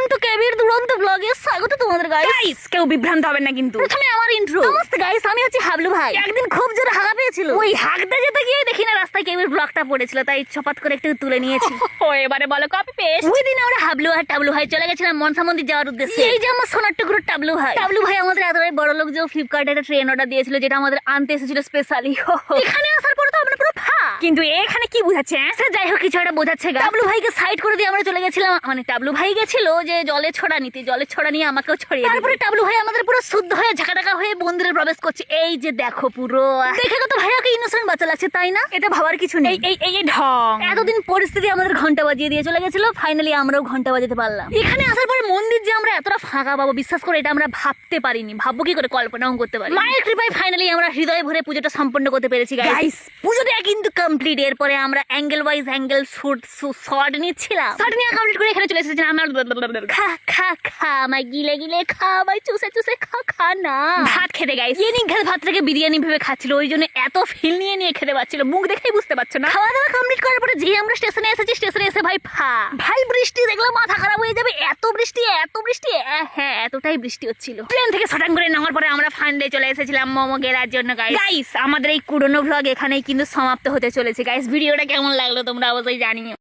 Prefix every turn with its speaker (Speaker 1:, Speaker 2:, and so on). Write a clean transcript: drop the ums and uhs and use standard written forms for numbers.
Speaker 1: Welcome to কেবির দুরন্ত ব্লগে স্বাগত তোমাদের গাইস।
Speaker 2: কেউ বিভ্রান্ত হবেন না কিন্তু।
Speaker 1: প্রথমে আমার ইন্ট্রো। নমস্তে গাইস, আমি হচ্ছে হাবলু ভাই। একদিন খুব জোরে হাগা পেয়েছিল, ওই হাগতে যেতে গিয়ে দেখি না রাস্তায় কেবির ব্লগটা পড়েছিল, তাই চপাত করে একটু তুলে নিয়েছি।
Speaker 2: ও এবারে বলো কপি পেস্ট।
Speaker 1: ওই দিন আমরা হাবলু আর টাবলু ভাই চলে গেছিলাম মনসা মন্দির যাওয়ার উদ্দেশ্যে। এই যে আমার সোনার টুকরো টাবলু ভাই। টাবলু ভাই আমাদের এতটাই বড় লোক যে ফ্লিপকার্টে একটা ট্রেন অর্ডার দিয়েছিল, যেটা আমাদের আনতে এসেছিল স্পেশালি। এখানে আসার পরে তো আমরা পুরো
Speaker 2: কিন্তু এখানে কি বুঝাচ্ছে?
Speaker 1: সে যাই হোক, কিছু একটা বোঝাচ্ছে। টাবলু ভাইকে সাইড করে দিয়ে আমরা চলে গেছিলাম, মানে টাবলু ভাই গেছিল যে জলে ছড়া নিতে, জলে ছড়া নিয়ে আমাকেও ছড়িয়ে দিল। তারপরে টাবলু ভাই আমাদের পুরো শুদ্ধ হয়ে ঝাঁকাটাকা হয়ে মন্দিরে প্রবেশ করছে। এই যে দেখো, পুরো দেখে কত ভাইয়াকে ইনোসেন্ট বাচ্চা লাগছে, তাই না? এটা ভাবার কিছু নেই।
Speaker 2: এই ঢং।
Speaker 1: এতদিন পরিস্থিতি আমাদের ঘন্টা বাজিয়ে দিয়ে চলে গেছিল, ফাইনালি আমরাও ঘন্টা বাজাতে পারলাম। এখানে আসার পরে মন্দির যে আমরা এতটা ফাঁকা পাবো, বিশ্বাস করে এটা আমরা ভাবতে পারিনি। ভাববো কি করে, কল্পনাও করতে পারি। মায়ের কৃপায় ফাইনালি আমরা হৃদয় ভরে পুজোটা সম্পন্ন করতে পেরেছি গাইস। পুজোটা কিন্তু কমপ্লিট। এরপরে আমরা অ্যাঙ্গেল ওয়াইজ অ্যাঙ্গেল শর্ট নিচ্ছিলাম। শর্ট নিয়ে কমপ্লিট করে এখানে চলে এসেছিলাম আমরা। খা খা খা আমায় গিলে গিলে খা, আমায় চুষে চুষে খা খা না। ভাত খেতে গাইস। ইয়ে নিঘাত ভাতটাকে বিরিয়ানি ভেবে খাচ্ছিল, ওই জন্য এত ফিল নিয়ে নিয়ে খেতে পাচ্ছিল, মুখ দেখেই বুঝতে পারছো না। খাওয়া দাওয়া কমপ্লিট করার পরে যে আমরা স্টেশনে এসেছি, স্টেশনে এসে ভাই বৃষ্টি দেখলে মাথা খারাপ হয়ে যাবে। এত বৃষ্টি হ্যাঁ, এতটাই বৃষ্টি হচ্ছিল। প্লেন থেকে শটান করে নামার পরে আমরা ফান্ডে চলে এসেছিলাম মোমো গেরার জন্য গাইস। আমাদের এই পুরনো ভ্লগ এখানেই কিন্তু সমাপ্ত হতে চলেছে গাইস। ভিডিওটা কেমন লাগলো তোমরা অবশ্যই জানিও।